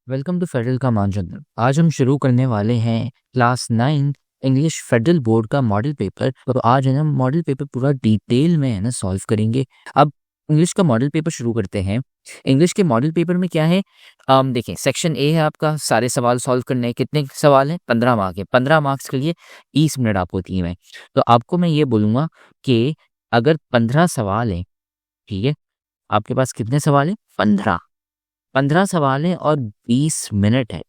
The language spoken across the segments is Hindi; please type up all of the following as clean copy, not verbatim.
वेलकम टू फेडरल का मानचंद्र। आज हम शुरू करने वाले हैं क्लास 9 इंग्लिश फेडरल बोर्ड का मॉडल पेपर। तो आज है ना मॉडल पेपर पूरा डिटेल में है ना सॉल्व करेंगे। अब इंग्लिश का मॉडल पेपर शुरू करते हैं। इंग्लिश के मॉडल पेपर में क्या है, देखें सेक्शन ए है आपका, सारे सवाल सॉल्व करने हैं। कितने सवाल हैं? 15 मार्क है। 15 मार्क्स के लिए 30 मिनट आपको दिए हैं। तो आपको मैं ये बोलूँगा कि अगर 15 सवाल हैं, ठीक है, आपके पास कितने सवाल हैं? 15 सवाल हैं और 20 मिनट है।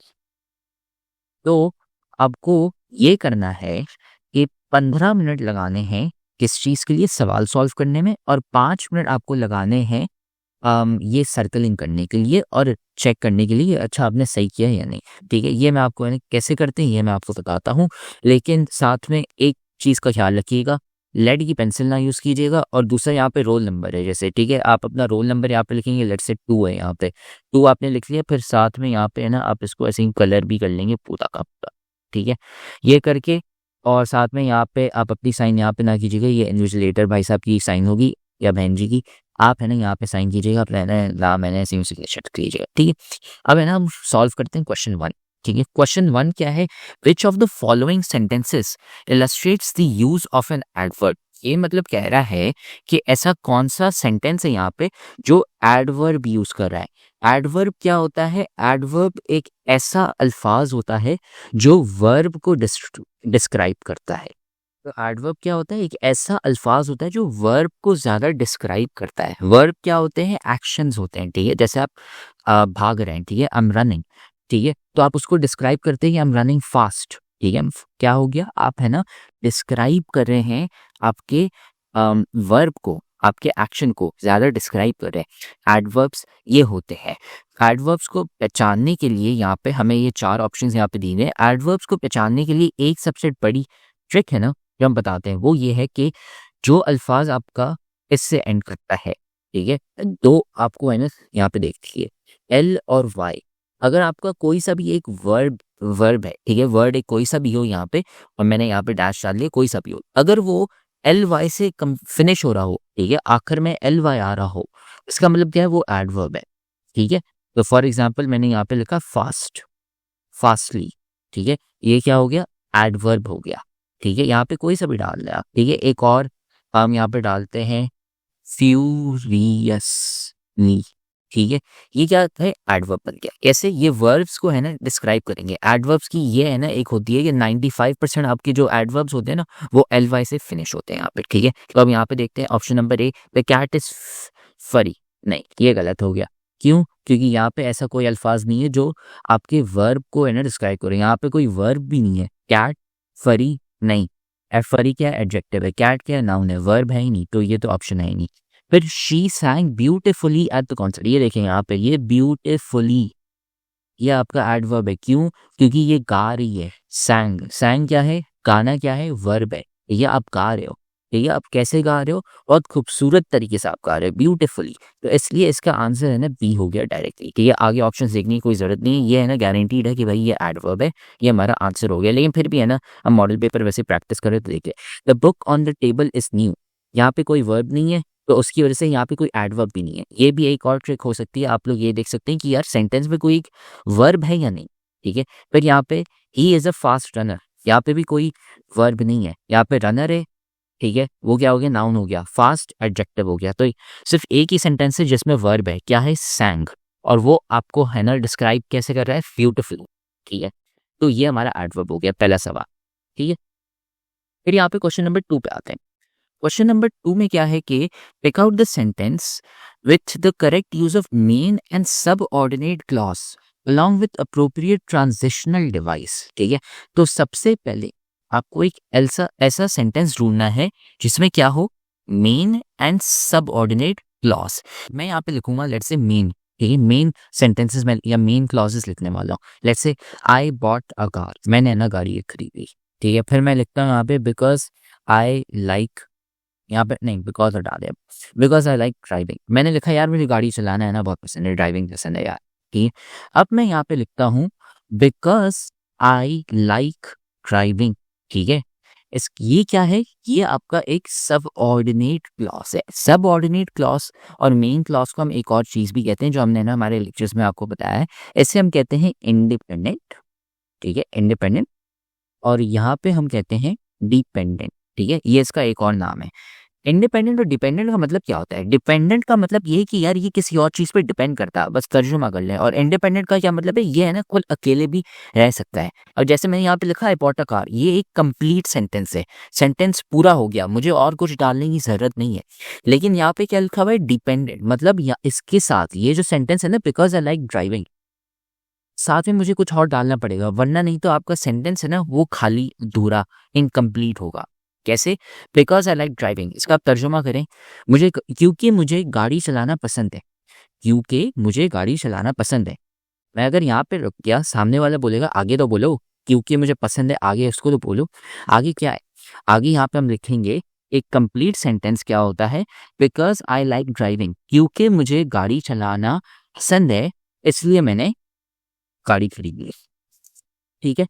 तो आपको ये करना है कि 15 मिनट लगाने हैं किस चीज़ के लिए? सवाल सॉल्व करने में, और 5 मिनट आपको लगाने हैं ये सर्कलिंग करने के लिए और चेक करने के लिए अच्छा आपने सही किया है या नहीं। ठीक है, ये मैं आपको यानी कैसे करते हैं ये मैं आपको बताता हूँ। लेकिन साथ में एक चीज़ का ख्याल रखिएगा, लेड की पेंसिल ना यूज़ कीजिएगा। और दूसरा यहाँ पे रोल नंबर है, जैसे ठीक है आप अपना रोल नंबर यहाँ पे लिखेंगे, लेट से 2 है, यहाँ पे 2 आपने लिख लिया। फिर साथ में यहाँ पे है ना आप इसको ऐसे ही कलर भी कर लेंगे पूरा का पूरा। ठीक है, ये करके और साथ में यहाँ पे आप अपनी साइन यहाँ पे ना कीजिएगा, ये इन्विजिलेटर भाई साहब की साइन होगी या बहन जी की। आप है ना यहाँ पे साइन कीजिएगा, आप ला मैंने सिग्नेचर कीजिएगा। ठीक है, अब है ना हम सॉल्व करते हैं क्वेश्चन 1। ठीक है, क्वेश्चन 1 क्या है? Which of the following sentences illustrates the use of an adverb. ये मतलब कह रहा है कि ऐसा कौन सा सेंटेंस है यहाँ पे जो एडवर्ब यूज कर रहा है। एडवर्ब क्या होता है? एडवर्ब एक ऐसा अल्फाज होता है जो वर्ब को डिस्क्राइब करता है। तो एडवर्ब क्या होता है? एक ऐसा अल्फाज होता है जो वर्ब को ज्यादा डिस्क्राइब करता है। वर्ब क्या होते हैं? एक्शंस होते हैं। ठीक है, जैसे आप भाग रहे हैं, ठीक है, आई एम रनिंग, ठीक है, तो आप उसको डिस्क्राइब करते हैं कि आई एम रनिंग फास्ट। ठीक है, क्या हो गया? आप है ना डिस्क्राइब कर रहे हैं आपके वर्ब को, आपके एक्शन को ज्यादा डिस्क्राइब कर रहे हैं। एडवर्ब्स ये होते हैं। एडवर्ब्स को पहचानने के लिए यहाँ पे हमें ये 4 ऑप्शंस यहाँ पे दिए हैं। एडवर्ब्स को पहचानने के लिए एक सबसे बड़ी ट्रिक है ना जो हम बताते हैं, वो ये है कि जो अल्फाज आपका इससे एंड करता है, ठीक है, दो आपको है ना यहाँ पे देखिए, एल और वाई। अगर आपका कोई सा भी एक वर्ब है, ठीक है, वर्ड एक कोई सा भी हो यहाँ पे, और मैंने यहाँ पे डैश डाल लिया, कोई सा भी हो, अगर वो एल वाई से कम फिनिश हो रहा हो, ठीक है, आखिर में एल वाई आ रहा हो, इसका मतलब क्या है? वो एडवर्ब है। ठीक है, तो फॉर एग्जाम्पल मैंने यहाँ पे लिखा फास्ट, फास्टली, ठीक है, ये क्या हो गया? एडवर्ब हो गया। ठीक है, यहाँ पे कोई सा भी डाल दिया। ठीक है, एक और हम यहाँ पे डालते हैं फ्यूरियसली। ठीक है, ये क्या है? एडवर्ब बन गया। कैसे? ये वर्ब्स को है ना डिस्क्राइब करेंगे। एडवर्ब्स की ये है ना एक होती है कि 95% आपके जो एडवर्ब्स होते हैं ना वो एल वाई से फिनिश होते हैं यहाँ पे। ठीक है, तो अब यहाँ पे देखते हैं option number A, the cat is furry. नहीं, ये गलत हो गया। क्यों? क्योंकि यहाँ पे ऐसा कोई अल्फाज नहीं है जो आपके वर्ब को है ना डिस्क्राइब करे। यहाँ पे कोई वर्ब भी नहीं है। कैट, फरी नहीं। फरी क्या है? एडजेक्टिव है। कैट क्या है? नाउन है। वर्ब है ही नहीं, तो ये तो ऑप्शन है ही नहीं। फिर she सैंग beautifully at the concert. ये देखें यहाँ पे, ये ब्यूटिफुली, ये आपका एडवर्ब है। क्यों? क्योंकि ये गा रही है। सैंग, सैंग क्या है? गाना क्या है? वर्ब है। ये आप गा रहे हो, ठीक है, आप कैसे गा रहे हो? बहुत खूबसूरत तरीके से आप गा रहे हो, ब्यूटिफुली। तो इसलिए इसका आंसर है ना बी हो गया डायरेक्टली। ठीक है, आगे ऑप्शन देखने की कोई जरूरत नहीं है, ये है ना गारंटीड है कि भाई ये एडवर्ब है, ये हमारा आंसर हो गया। लेकिन फिर भी है ना हम मॉडल पेपर वैसे प्रैक्टिस करें तो देखिए, the book on the table is new. यहाँ पे कोई वर्ब नहीं है, तो उसकी वजह से यहाँ पे कोई एडवर्ब भी नहीं है। ये भी एक और ट्रिक हो सकती है, आप लोग ये देख सकते हैं कि यार सेंटेंस में कोई वर्ब है या नहीं। ठीक है, फिर यहाँ पे he is a fast runner, यहाँ पे भी कोई वर्ब नहीं है, यहाँ पे रनर है। ठीक है, वो क्या हो गया? नाउन हो गया। फास्ट एडजेक्टिव हो गया। तो सिर्फ एक ही सेंटेंस है जिसमें वर्ब है, क्या है? सैंग, और वो आपको है ना डिस्क्राइब कैसे कर रहा है? ब्यूटीफुल। ठीक है, तो ये हमारा एडवर्ब हो गया पहला सवाल। ठीक है, फिर यहाँ पे क्वेश्चन नंबर 2 पे आते हैं। क्वेश्चन नंबर 2 में क्या है कि pick out the sentence with the correct use of main and subordinate clause along with appropriate transitional device। ठीक है, तो सबसे पहले आपको एक ऐसा ऐसा सेंटेंस ढूंढना है जिसमें क्या हो? Main and subordinate clause. मैं यहाँ पे लिखूंगा लेट्स से मेन। ठीक है, मेन सेंटेंसेस में या मेन क्लॉजेस लिखने वाला हूँ। Let's say I bought a car, मैंने ना गाड़ी एक खरीदी। ठीक है, फिर मैं लिखता हूँ यहाँ पे बिकॉज आई लाइक, यहाँ पे नहीं बिकॉज हटा दे, बिकॉज आई लाइक ड्राइविंग। मैंने लिखा यार मुझे गाड़ी चलाना है ना बहुत पसंद है, ड्राइविंग पसंद है यार। ठीक है, अब मैं यहाँ पे लिखता हूँ बिकॉज आई लाइक ड्राइविंग। ठीक है, ये क्या है, ये आपका एक सबऑर्डिनेट क्लॉज है। सबऑर्डिनेट क्लॉज और मेन क्लॉज को हम एक और चीज़ भी कहते हैं, जो हमने ना हमारे लेक्चर्स में आपको बताया है। इसे हम कहते हैं इंडिपेंडेंट, ठीक है, इंडिपेंडेंट। और यहाँ पे हम कहते हैं डिपेंडेंट, ठीक है, ये इसका एक और नाम है। इंडिपेंडेंट और डिपेंडेंट का मतलब क्या होता है? डिपेंडेंट का मतलब ये है कि यार ये किसी और चीज पे डिपेंड करता है, बस तर्जुमा कर लें। और इंडिपेंडेंट का क्या मतलब है? ये है ना, खुद अकेले भी रह सकता है। और जैसे मैंने यहाँ पे लिखा है बॉट अ कार, ये एक कंप्लीट सेंटेंस है, सेंटेंस पूरा हो गया, मुझे और कुछ डालने की जरूरत नहीं है। लेकिन यहाँ पे क्या लिखा हुआ है? डिपेंडेंट, मतलब इसके साथ ये जो सेंटेंस है ना, बिकॉज आई लाइक ड्राइविंग, साथ में मुझे कुछ और डालना पड़ेगा, वरना नहीं तो आपका सेंटेंस है ना वो खाली अधूरा, इनकम्प्लीट होगा। कैसे? बिकॉज आई लाइक ड्राइविंग, इसका आप तर्जुमा करें, क्योंकि मुझे गाड़ी चलाना पसंद है, क्योंकि मुझे गाड़ी चलाना पसंद है। मैं अगर यहाँ पे रुक गया, सामने वाला बोलेगा आगे तो बोलो, क्योंकि मुझे पसंद है, आगे उसको तो बोलो। आगे क्या है? आगे यहाँ पे हम लिखेंगे एक कंप्लीट सेंटेंस क्या होता है? बिकॉज आई लाइक ड्राइविंग, क्योंकि मुझे गाड़ी चलाना पसंद है, इसलिए मैंने गाड़ी खरीदी है। ठीक है,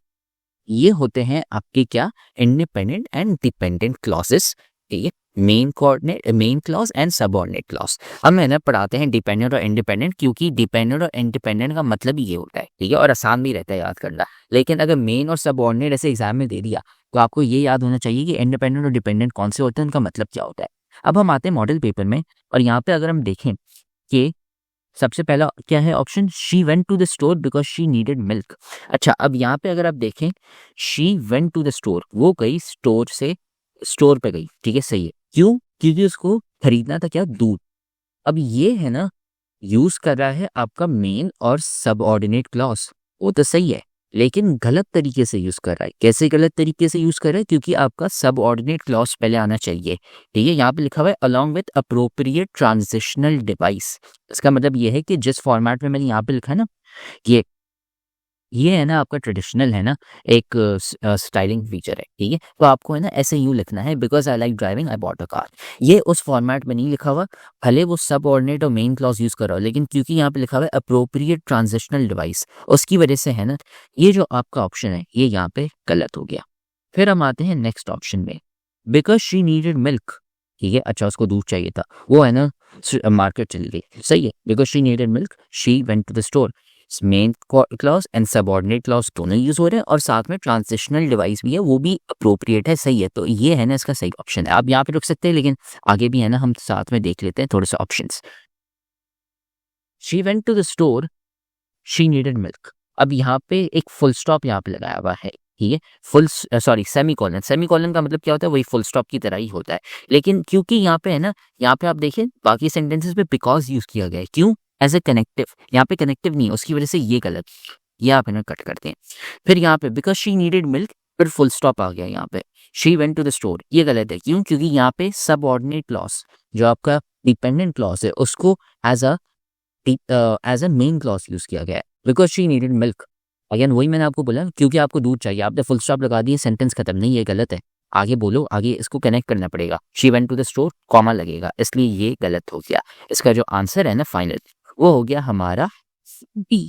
ये होते हैं आपके क्या? Independent and dependent clauses. ठीक है, main coordinate, main clause and subordinate clause. अब मैंने पढ़ाते हैं डिपेंडेंट और इंडिपेंडेंट, क्योंकि डिपेंडेंट और इंडिपेंडेंट का मतलब ही ये होता है। ठीक है, और आसान भी रहता है याद करना। लेकिन अगर मेन और सबऑर्डिनेट ऐसे एग्जाम में दे दिया तो आपको ये याद होना चाहिए कि इंडिपेंडेंट और डिपेंडेंट कौन से होते हैं, उनका मतलब क्या होता है। अब हम आते हैं मॉडल पेपर में, और यहाँ पे अगर हम देखें कि सबसे पहला क्या है option? She went to the store because she needed milk. अच्छा, अब यहाँ पे अगर आप देखें, she went to the store, वो गई स्टोर से, स्टोर पे गई, ठीक है, सही है। क्यों? क्योंकि उसको खरीदना था क्या? दूध। अब ये है ना, यूज कर रहा है आपका मेन और सबऑर्डिनेट क्लॉज, वो तो सही है, लेकिन गलत तरीके से यूज कर रहा है। कैसे गलत तरीके से यूज कर रहा है? क्योंकि आपका सबऑर्डिनेट क्लॉज पहले आना चाहिए। ठीक है, यहाँ पे लिखा हुआ है along with appropriate transitional device. इसका मतलब ये है कि जिस फॉर्मेट में मैंने यहाँ पे लिखा है ना, ये है ना आपका ट्रेडिशनल है ना, एक स्टाइलिंग फीचर है। ठीक है, तो आपको है ना ऐसे यूं लिखना है, because I like driving I bought a car. ये उस फॉर्मेट में नहीं लिखा हुआ, भले वो सब ऑर्डिनेट और मेन क्लॉज यूज कर रहा हो, लेकिन क्योंकि यहाँ पे लिखा हुआ है अप्रोप्रिएट ट्रांजिशनल डिवाइस, उसकी वजह से है ना ये जो आपका ऑप्शन है ये यहाँ पे गलत हो गया। फिर हम आते हैं नेक्स्ट ऑप्शन में, बिकॉज शी नीडेड मिल्क। ठीक है, अच्छा उसको दूध चाहिए था, वो है ना मार्केट चली गई, सही है। Because she needed milk, she went to the store. Main clause and subordinate clause दोनों यूज हो रहे हैं, और साथ में ट्रांजिशनल डिवाइस भी है, वो भी अप्रोप्रिएट है, सही है। तो ये है ना इसका सही ऑप्शन है। आप यहाँ पे रुक सकते हैं, लेकिन आगे भी है ना हम साथ में देख लेते हैं थोड़े से options. She went to the store, she needed milk. अब यहाँ पे एक फुल स्टॉप यहाँ पे लगाया हुआ है, ठीक है, सेमी कॉलन। सेमी कॉलन का मतलब क्या होता है? वही फुल स्टॉप की तरह ही होता है, लेकिन क्योंकि यहाँ पे है ना, यहाँ पे आप देखिए बाकी सेंटेंसेस पे बिकॉज यूज किया गया है। क्यों? एज ए कनेक्टिव, यहाँ पे कनेक्टिव नहीं है, उसकी वजह से ये गलत, ये आप है ना कट करते हैं। फिर यहाँ पे बिकॉज शी नीडेड मिल्क, फिर फुल स्टॉप आ गया यहाँ पे, she went to the store, ये गलत है। क्यों? क्योंकि यहाँ पे सबऑर्डिनेट क्लॉज जो आपका डिपेंडेंट क्लॉज है उसको as a main clause use किया गया है, because she needed milk. Again वही मैंने आपको बोला, क्योंकि आपको दूध चाहिए, आपने फुल स्टॉप लगा दिए, सेंटेंस खत्म, नहीं, ये गलत है। आगे बोलो, आगे इसको कनेक्ट करना पड़ेगा, she went to the store, comma लगेगा, इसलिए ये गलत हो गया। इसका जो आंसर है ना फाइनल, वो हो गया हमारा बी।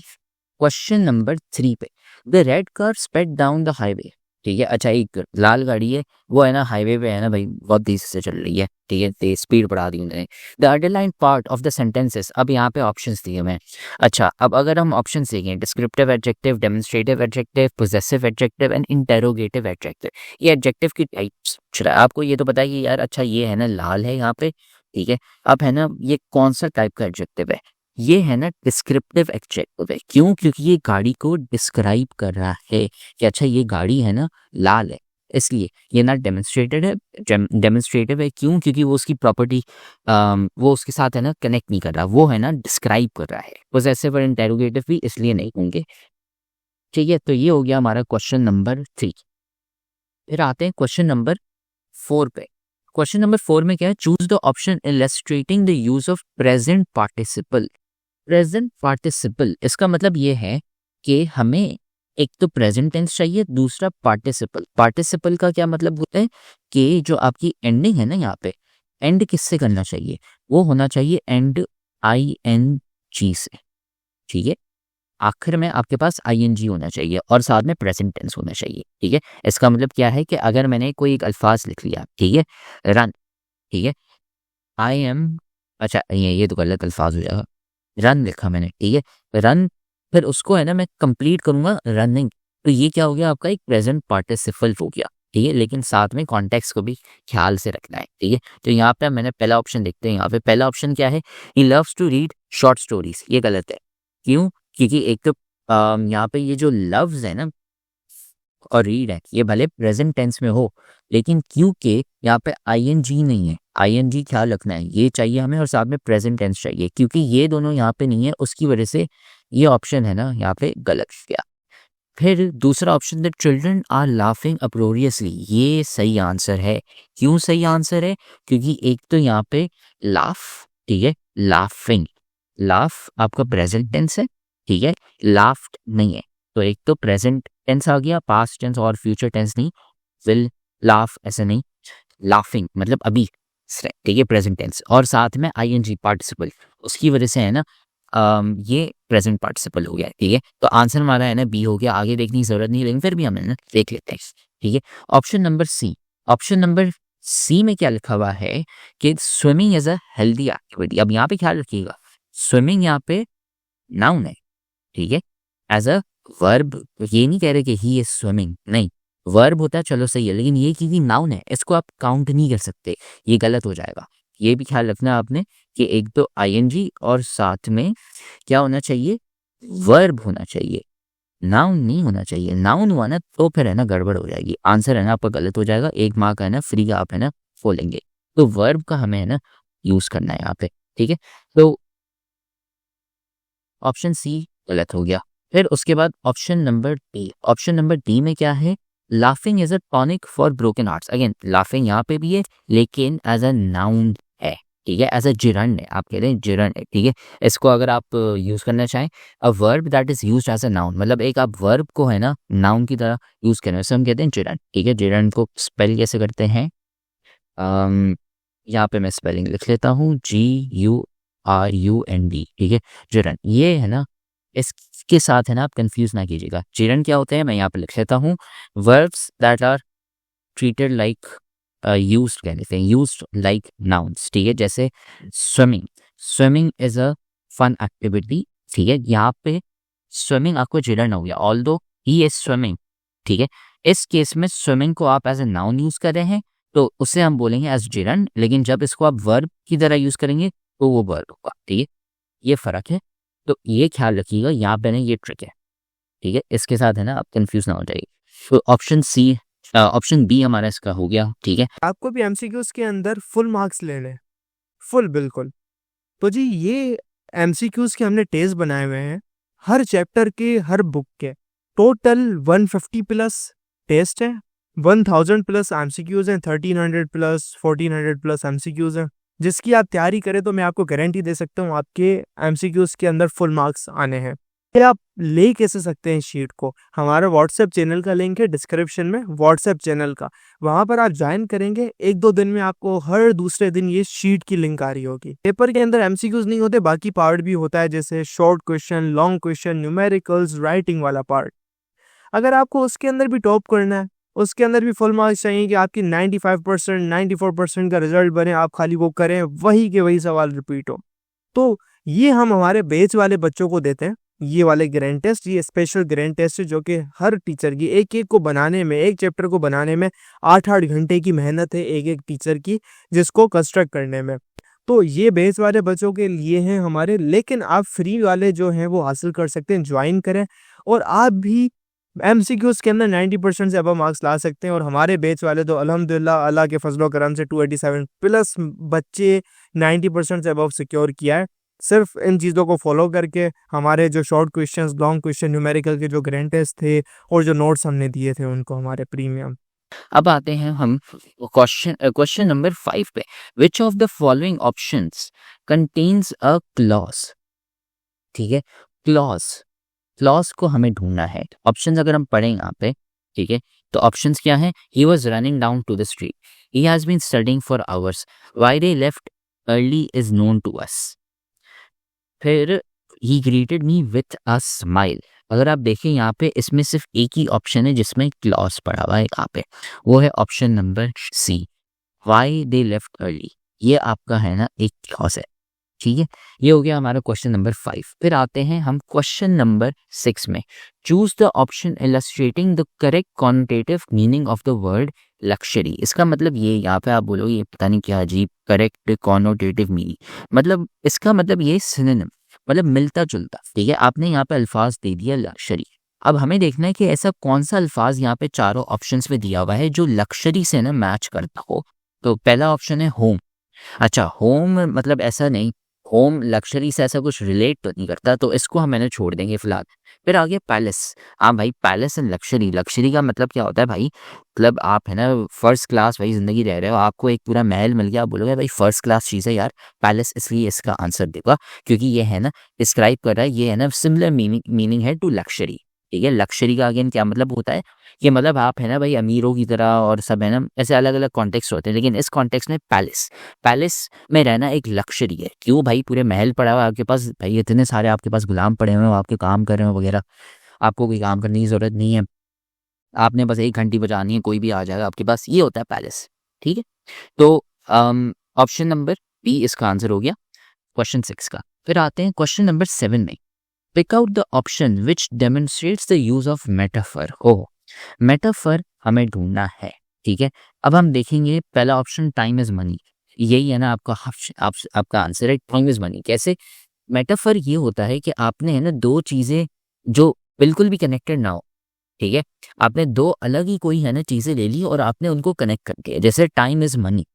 क्वेश्चन नंबर 3 पे, the red car sped down the highway. ठीक है, अच्छा एक लाल गाड़ी है, वो है ना हाईवे पे है ना भाई, बहुत तेज से चल रही है, ठीक है, तेज स्पीड बढ़ा दी उन्होंने। The underline part of the sentences, अब यहाँ पे ऑप्शंस दिए हुए हैं। अच्छा, अब अगर हम ऑप्शंस देखें, descriptive adjective, demonstrative adjective, possessive adjective and interrogative adjective. ये एडजेक्टिव की टाइप्स, आपको ये तो पता है कि यार अच्छा ये है ना लाल है यहाँ पे, ठीक है। अब है ना ये कौन सा टाइप का एडजेक्टिव है? ये है ना डिस्क्रिप्टिव एडजेक्टिव है। क्यों? क्योंकि ये गाड़ी को डिस्क्राइब कर रहा है कि अच्छा ये गाड़ी है ना लाल है, इसलिए ये ना डेमोन्स्ट्रेटेड है, डेमोन्स्ट्रेटिव है। क्यों? क्योंकि वो उसकी प्रॉपर्टी वो उसके साथ है ना कनेक्ट नहीं कर रहा, वो है ना डिस्क्राइब कर रहा है। पोजेसिव और इंटेरोगेटिव भी इसलिए नहीं होंगे। ठीक है, तो ये हो गया हमारा क्वेश्चन नंबर 3। फिर आते हैं क्वेश्चन नंबर 4 पे। क्वेश्चन नंबर 4 में क्या है? Choose the option illustrating the use of present participle. Present participle, इसका मतलब ये है कि हमें एक तो प्रेजेंट टेंस चाहिए, दूसरा पार्टिसिपल। पार्टिसिपल का क्या मतलब होता है कि जो आपकी एंडिंग है ना, यहाँ पे एंड किससे करना चाहिए? वो होना चाहिए एंड ING से, ठीक है। आखिर में आपके पास आईएनजी होना चाहिए और साथ में प्रेजेंट टेंस होना चाहिए। ठीक है, इसका मतलब क्या है कि अगर मैंने कोई एक अल्फाज लिख लिया, ठीक है, रन, ठीक है, आई एम, अच्छा ये तो गलत अल्फाज हो जाएगा, रन लिखा मैंने, ठीक है, रन, फिर उसको है ना मैं कंप्लीट करूंगा रनिंग, तो ये क्या हो गया, आपका एक प्रेजेंट पार्टिसिपल हो गया। ठीक है, लेकिन साथ में कॉन्टेक्स्ट को भी ख्याल से रखना है। ठीक है, तो यहाँ पे मैंने पहला ऑप्शन देखते हैं, यहाँ पे पहला ऑप्शन क्या है, he loves to read short stories, ये गलत है। क्यों? क्योंकि एक तो यहाँ पे ये जो लव्स है ना और रीड है, ये भले प्रेजेंट टेंस में हो, लेकिन क्योंकि यहाँ पे आईएनजी नहीं है, आईएनजी ख्याल रखना है, ये चाहिए हमें और साथ में प्रेजेंट टेंस चाहिए, क्योंकि ये दोनों यहाँ पे नहीं है, उसकी वजह से ये ऑप्शन है ना यहाँ पे गलत गया। फिर दूसरा option the children are laughing uproariously, ये सही आंसर है। क्यों सही आंसर है? क्योंकि एक तो यहाँ पे लाफ, ठीक है, लाफिंग, लाफ आपका प्रेजेंट टेंस है, ठीक है, लाफ्ड नहीं है, तो एक तो प्रेजेंट टेंस आ गया, पास्ट टेंस और फ्यूचर टेंस नहीं, विल, लाफ ऐसे नहीं, लाफिंग मतलब अभी, ठीक है, प्रेजेंट टेंस और साथ में आईएनजी पार्टिसिपल, उसकी वजह से है ना ये प्रेजेंट पार्टिसिपल हो गया। ठीक है, तो आंसर हमारा है ना बी हो गया, आगे देखने की जरूरत नहीं, लेकिन फिर भी हम है ना देख लेते हैं। ठीक है, option number C, option number C में क्या लिखा हुआ है कि swimming is a healthy activity. अब यहाँ पे ख्याल रखिएगा, स्विमिंग यहाँ पे नाउन है, ठीक है, एज अ वर्ब, ये नहीं कह रहे कि ही इज स्विमिंग, नहीं, वर्ब होता है, चलो सही है, लेकिन ये क्योंकि नाउन है, इसको आप काउंट नहीं कर सकते, ये गलत हो जाएगा। ये भी ख्याल रखना आपने कि एक तो आईएनजी और साथ में क्या होना चाहिए, वर्ब होना चाहिए, नाउन नहीं होना चाहिए। नाउन हुआ ना तो फिर है ना गड़बड़ हो जाएगी, आंसर है ना आपका गलत हो जाएगा, एक मार्क है ना फ्री का आप है ना बोलेंगे। तो वर्ब का हमें है ना यूज करना है यहाँ पे। ठीक है, तो ऑप्शन सी गलत हो गया। फिर उसके बाद option number D, option number D में क्या है, laughing is a tonic for broken hearts. Again laughing यहाँ पे भी है, लेकिन एज अ नाउन है, ठीक है, एज अ जिरंड है, आप कह रहे हैं जिरंड है, ठीक है, इसको अगर आप यूज करना चाहें, a verb that is used as a noun, मतलब एक आप वर्ब को है ना नाउन की तरह यूज करें, वैसे हम कहते हैं जिरंड। ठीक है, जिरंड को स्पेल कैसे करते हैं, यहाँ पे मैं स्पेलिंग लिख लेता हूँ, GURUND, ठीक है, जिरंड, ये है ना, इसके साथ है ना आप कंफ्यूज ना कीजिएगा। जिरंड क्या होते हैं, मैं यहाँ पे लिख लेता हूँ, verbs that are treated like used, कह लेते हैं यूज्ड लाइक नाउन्स, ठीक है, जैसे swimming, swimming is a fun activity, ठीक है, यहाँ पे स्विमिंग आपको जिरंड हो गया, ऑल्दो ही इज स्विमिंग, ठीक है, इस केस में स्विमिंग को आप एज ए नाउन यूज कर रहे हैं, तो उसे हम बोलेंगे एज जिरंड, लेकिन जब इसको आप वर्ब की तरह यूज करेंगे तो वो वर्ब होगा। ठीक है, ये फर्क है, तो ये ख्याल रखिएगा, यहाँ पे ना ये ट्रिक है। ठीक है, इसके साथ है ना आप कंफ्यूज ना हो जाइए। तो ऑप्शन सी, ऑप्शन बी हमारा इसका हो गया। ठीक है, आपको भी एमसीक्यूज के अंदर फुल मार्क्स लेने हैं, फुल बिल्कुल। तो जी ये एमसीक्यूज के हमने टेस्ट बनाए हुए हैं, हर चैप्टर के, हर बुक के, टोटल 150 प्लस टेस्ट है, 1000 प्लस एमसीक्यूज हैं, 1300 प्लस 1400 प्लस एमसीक्यूज हैं, जिसकी आप तैयारी करें तो मैं आपको गारंटी दे सकता हूँ आपके एमसीक्यूज के अंदर फुल मार्क्स आने हैं। ये आप ले कैसे सकते हैं शीट को, हमारा व्हाट्सएप चैनल का लिंक है डिस्क्रिप्शन में, व्हाट्सएप चैनल का, वहां पर आप ज्वाइन करेंगे, 1-2 दिन में आपको हर दूसरे दिन ये शीट की लिंक आ रही होगी। पेपर के अंदर एमसीक्यूज नहीं होते, बाकी पार्ट भी होता है, जैसे short question, long question, numericals, writing वाला पार्ट। अगर आपको उसके अंदर भी टॉप करना है, उसके अंदर भी फुल मार्क्स चाहिए कि आपकी 95% 94% का रिजल्ट बने, आप खाली वो करें, वही के वही सवाल रिपीट हो, तो ये हम हमारे बैच वाले बच्चों को देते हैं। ये वाले ग्रैंड टेस्ट, ये स्पेशल ग्रैंड टेस्ट है, जो कि हर टीचर की एक एक को बनाने में, एक चैप्टर को बनाने में 8-8 घंटे की मेहनत है एक एक टीचर की, जिसको कंस्ट्रक्ट करने में। तो ये बेस वाले बच्चों के लिए हैं हमारे, लेकिन आप फ्री वाले जो हैं वो हासिल कर सकते हैं, ज्वाइन करें, और आप भी एमसीक्यूज के अंदर 90% से अबव मार्क्स ला सकते हैं। और हमारे बैच वाले तो अल्हम्दुलिल्लाह अल्लाह के फजलो करम से 287 प्लस बच्चे 90% से अबव सिक्योर किया है, सिर्फ इन चीज़ों को फॉलो करके। हमारे जो short questions, long question, numerical के जो ग्रैंड टेस्ट थे और जो नोट्स हमने दिए थे उनको, हमारे प्रीमियम। अब आते हैं हम क्वेश्चन नंबर 5 पे, which of the following options contains a clause. ठीक है, क्लॉज, क्लॉज को हमें ढूंढना है। ऑप्शंस अगर हम पढ़ें यहाँ पे, ठीक है, तो ऑप्शंस क्या हैं, he was running down to the street, he has been studying for hours, why they left early is known to us. फिर he greeted me with a smile. अगर आप देखें यहाँ पे इसमें सिर्फ एक ही ऑप्शन है जिसमें क्लॉज पड़ा हुआ है यहाँ पे, वो है option number C, why they left early. ये आपका है ना एक क्लॉज है, ठीक है। ये हो गया हमारा क्वेश्चन नंबर 5। फिर आते हैं हम क्वेश्चन नंबर 6 में। Choose the option illustrating the correct connotative meaning of the word luxury. इसका मतलब ये, यहाँ पे आप बोलोगे ये पता नहीं क्या अजीब करेक्ट कॉनोटेटिव मीनिंग, मतलब इसका मतलब ये सिनोनिम, मतलब मिलता जुलता, ठीक है। आपने यहाँ पे अल्फाज दे दिया लक्जरी। अब हमें देखना है कि ऐसा कौन सा अल्फाज यहाँ पे चारों ऑप्शंस में दिया हुआ है जो लक्जरी से ना मैच करता हो। तो पहला ऑप्शन है होम। अच्छा, होम मतलब ऐसा नहीं, होम लक्जरी से ऐसा कुछ रिलेट तो नहीं करता, तो इसको हम मैंने छोड़ देंगे फिलहाल। फिर आ गया पैलेस। हाँ भाई, पैलेस एंड लक्जरी, लक्जरी का मतलब क्या होता है भाई, मतलब आप है ना फर्स्ट क्लास भाई जिंदगी रह रहे हो, आपको एक पूरा महल मिल गया, आप बोलोगे भाई फर्स्ट क्लास चीज़ है यार पैलेस, इसलिए इसका आंसर देगा क्योंकि ये है ना डिस्क्राइब कर रहा है, ये है ना सिमिलर मीनिंग है टू लक्जरी, ठीक है। लक्जरी का अगेन क्या मतलब होता है कि मतलब आप है ना भाई अमीरों की तरह और सब है ना, ऐसे अलग अलग कॉन्टेक्स्ट होते हैं, लेकिन इस कॉन्टेक्स्ट में पैलेस में रहना एक लक्जरी है। क्यों भाई, पूरे महल पड़ा हुआ है आपके पास, भाई इतने सारे आपके पास गुलाम पड़े हुए हैं, आपके काम कर रहे हो वगैरह, आपको कोई काम करने की जरूरत नहीं है, आपने बस एक घंटी बजानी है, कोई भी आ जाएगा आपके पास, ये होता है पैलेस, ठीक है। तो ऑप्शन नंबर बी इसका आंसर हो गया क्वेश्चन 6 का। फिर आते हैं क्वेश्चन नंबर 7 में। Pick out the option which demonstrates the use of metaphor. हो, मेटाफर हमें ढूंढना है, ठीक है। अब हम देखेंगे पहला ऑप्शन टाइम इज मनी, यही है ना आपका आंसर है, टाइम इज मनी। कैसे? मेटाफर ये होता है कि आपने है ना दो चीजें जो बिल्कुल भी कनेक्टेड ना हो, ठीक है, आपने दो अलग ही कोई है ना चीजें ले ली और आपने उनको कनेक्ट कर दिया। जैसे टाइम इज मनी,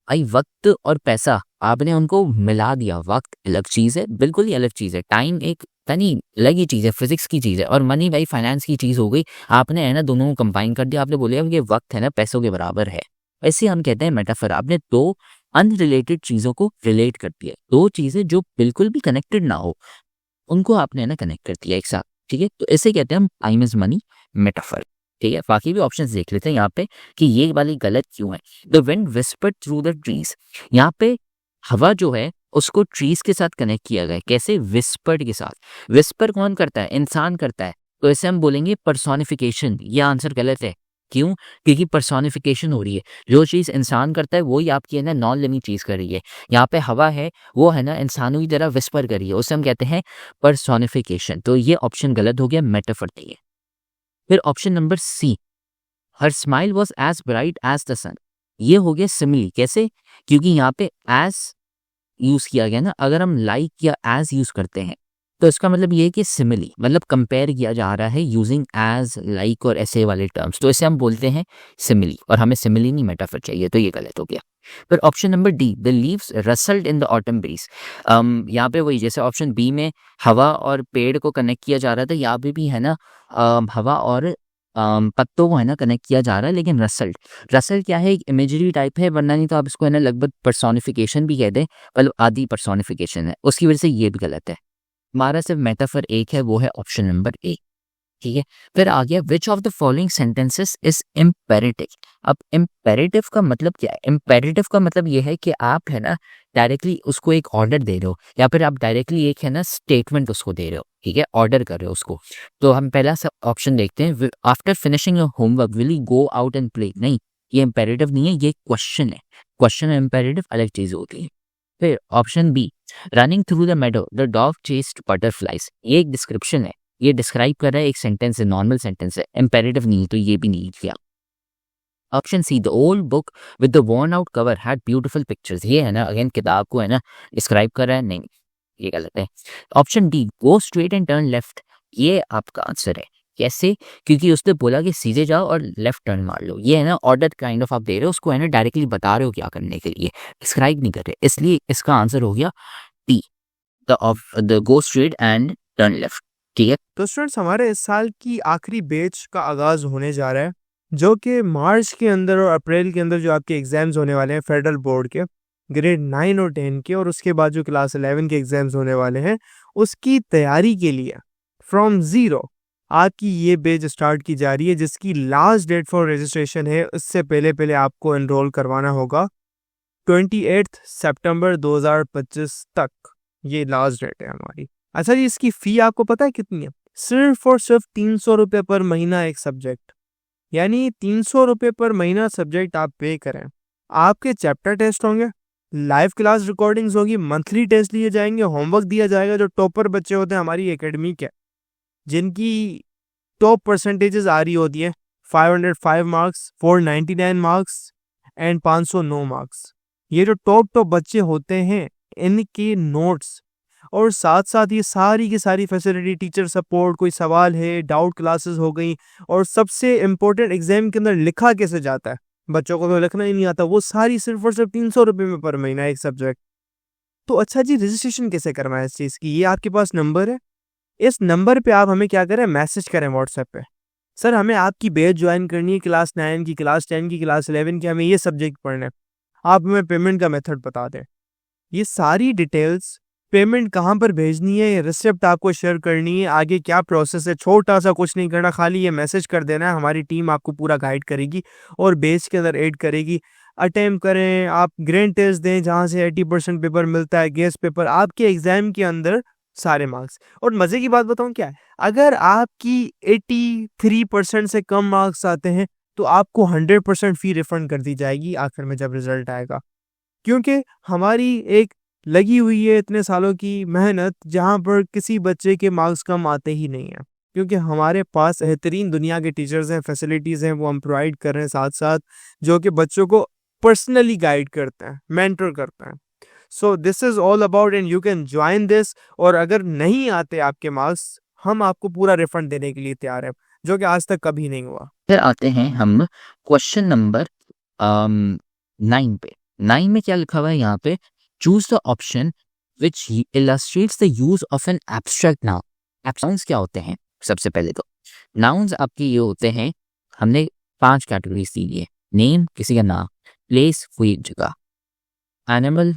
भाई वक्त और पैसा आपने उनको मिला दिया, वक्त अलग चीज है, बिल्कुल ही अलग चीज है, टाइम एक तनी अलग ही चीज है, फिजिक्स की चीज है, और मनी भाई फाइनेंस की चीज हो गई, आपने है ना दोनों को कंबाइन कर दिया, आपने बोला कि वक्त है ना पैसों के बराबर है। ऐसे हम कहते हैं मेटाफर, आपने दो अनरिलेटेड चीजों को रिलेट कर दिया, दो चीजें जो बिल्कुल भी कनेक्टेड ना हो उनको आपने है ना कनेक्ट कर दिया एक साथ, ठीक है। तो ऐसे कहते हैं हम टाइम इज मनी मेटाफर, ठीक है। बाकी भी ऑप्शंस देख लेते हैं यहाँ पे कि ये वाली गलत क्यों है। The wind whispered through the trees, यहाँ पे हवा जो है उसको ट्रीज के साथ कनेक्ट किया गया है। कैसे? विस्पर्ड के साथ। विस्पर कौन करता है? इंसान करता है, तो इसे हम बोलेंगे पर्सोनिफिकेशन। ये आंसर गलत है। क्यों? क्योंकि पर्सोनिफिकेशन हो रही है, जो चीज इंसान करता है वही आपकी है ना नॉन लिविंग चीज कर रही है। यहाँ पे हवा है वो है ना इंसानों की तरह विस्पर कर रही है, उसे हम कहते हैं पर्सोनिफिकेशन। तो ये ऑप्शन गलत हो गया, मेटाफर नहीं है। फिर option number C, her smile was as bright as the sun, ये हो गया सिमिली। कैसे? क्योंकि यहाँ पे एज यूज किया गया ना, अगर हम लाइक या एज यूज करते हैं तो इसका मतलब ये है कि सिमिली, मतलब कंपेयर किया जा रहा है यूजिंग एज, लाइक और ऐसे वाले टर्म्स, तो इसे हम बोलते हैं सिमिली, और हमें सिमिली नहीं मेटाफर चाहिए, तो ये गलत हो गया। फिर option number D, the leaves rustled in the autumn breeze, यहाँ पे वही जैसे ऑप्शन बी में हवा और पेड़ को कनेक्ट किया जा रहा था, यहाँ पे भी है ना हवा और पत्तों को है ना कनेक्ट किया जा रहा है, लेकिन रसल क्या है, एक इमेजरी टाइप है, वरना नहीं तो आप इसको है ना लगभग पर्सोनिफिकेशन भी कहते हैं, मतलब आधी पर्सोनिफिकेशन है, उसकी वजह से ये भी गलत है। हमारा सिर्फ मेटाफर एक है, वो है ऑप्शन नंबर ए, ठीक है। फिर आ गया which of the following sentences is imperative. अब इम्पेरेटिव का मतलब क्या है? इम्पेरेटिव का मतलब ये है कि आप है ना डायरेक्टली उसको एक ऑर्डर दे रहे हो, या फिर आप डायरेक्टली एक है ना स्टेटमेंट उसको दे रहे हो, ठीक है, ऑर्डर कर रहे हो उसको। तो हम पहला ऑप्शन देखते हैं, after finishing your homework will you go out and play. नहीं, ये इम्पेरेटिव नहीं है, ये क्वेश्चन है। क्वेश्चन और इम्पेरेटिव अलग चीज होती है। फिर option B, running through the meadow the dog chased butterflies, ये एक डिस्क्रिप्शन है, ये डिस्क्राइब कर रहा है, एक सेंटेंस है, नॉर्मल सेंटेंस है, इम्पेरेटिव नहीं, तो ये भी नहीं किया। Option C, the old book with the worn out cover had beautiful pictures, ये है ना अगेन किताब को है ना डिस्क्राइब कर रहा है, नहीं, ये गलत है। Option D, go straight and turn left, ये आपका आंसर है। कैसे? क्योंकि उसने बोला कि सीधे जाओ और लेफ्ट टर्न मार लो, ये है ना ऑर्डर काइंड ऑफ आप दे रहे हो उसको, है ना डायरेक्टली बता रहे हो क्या करने के लिए, डिस्क्राइब नहीं कर रहे, इसलिए इसका आंसर हो गया T, the go straight and turn left, ठीक है। तो स्टूडेंट्स, हमारे इस साल की आखिरी बैच का आगाज होने जा रहा है, जो कि मार्च के अंदर और अप्रैल के अंदर जो आपके एग्जाम्स होने वाले हैं फेडरल बोर्ड के, ग्रेड 9 और 10 के, और उसके बाद जो क्लास 11 के एग्जाम्स होने वाले हैं, उसकी तैयारी के लिए फ्रॉम ज़ीरो आपकी ये बैच स्टार्ट की जा रही है, जिसकी लास्ट डेट फॉर रजिस्ट्रेशन है, उससे पहले आपको एनरोल करवाना होगा 28 सितंबर 2025 तक, ये लास्ट डेट है हमारी। अच्छा जी, इसकी फ़ी आपको पता है कितनी है? सिर्फ़ और सिर्फ़ 300 रुपए पर महीना एक सब्जेक्ट। यानी 300 रुपए पर महीना सब्जेक्ट आप पे करें। आपके चैप्टर टेस्ट होंगे, लाइव क्लास रिकॉर्डिंग्स होगी, मंथली टेस्ट लिए जाएँगे, होमवर्क दिया जाएगा। जो टॉपर बच्चे होते हैं हमारी एकेडमी के, जिनकी टॉप परसेंटेजेस आ रही होती है 505 मार्क्स, 499 मार्क्स एंड 509 मार्क्स। ये जो टॉप बच्चे होते हैं, इनके नोट्स और साथ-साथ ये सारी की सारी फैसिलिटी, टीचर सपोर्ट, कोई सवाल है, डाउट क्लासेस हो गई, और सबसे इम्पोर्टेंट एग्ज़ाम के अंदर लिखा कैसे जाता है, बच्चों को तो लिखना ही नहीं आता, वो सारी सिर्फ़ और सिर्फ़ 300 रुपए में पर महीना एक सब्जेक्ट। तो अच्छा जी, रजिस्ट्रेशन कैसे करवाएँ इस चीज़ की? ये आपके पास नंबर है, इस नंबर पे आप हमें क्या करें, मैसेज करें व्हाट्सएप पे। सर, हमें आपकी बैच जॉइन करनी है, क्लास 9 की, क्लास 10 की, क्लास 11 की, हमें ये सब्जेक्ट पढ़ने हैं। आप हमें पेमेंट का मेथड बता दें। ये सारी डिटेल्स, पेमेंट कहाँ पर भेजनी है, रिसिप्ट आपको शेयर करनी है, आगे क्या प्रोसेस है, छोटा-सा कुछ नहीं करना, खाली ये मैसेज कर देना है, हमारी टीम आपको पूरा गाइड करेगी और बैच के अंदर ऐड करेगी। अटेम्प्ट करें, आप ग्रैंड टेस्ट दें जहाँ से 80% पेपर मिलता है, गेस्ट पेपर, आपके एग्ज़ाम के अंदर सारे मार्क्स। और मज़े की बात बताऊँ क्या है? अगर आपकी 83% से कम मार्क्स आते हैं, तो आपको 100% फ़ी रिफंड कर दी जाएगी आखिर में जब रिज़ल्ट आएगा। क्योंकि हमारी एक लगी हुई है इतने सालों की मेहनत, जहाँ पर किसी बच्चे के मार्क्स कम आते ही नहीं हैं। क्योंकि हमारे पास बेहतरीन दुनिया के टीचर्स हैं, फैसिलिटीज़ हैं, वो हम प्रोवाइड कर रहे हैं साथ-साथ, जो कि बच्चों को पर्सनली गाइड करते हैं, मेंटर करते हैं। So this is all about and you can join this. और अगर नहीं आते आपके मार्क्स, हम आपको पूरा रिफंड देने के लिए तैयार हैं, जो कि आज तक कभी नहीं हुआ। फिर आते हैं हम क्वेश्चन नंबर 9 पे। 9 में क्या लिखा हुआ है यहाँ पे? Choose the option which illustrates the use of an abstract noun. Abstract क्या होते हैं? सबसे पहले तो नाउन्स आपके ये होते हैं, हमने 5 कैटेगरीज दी है। नेम, किसी का नाम, प्लेस, कोई जगह, एनिमल,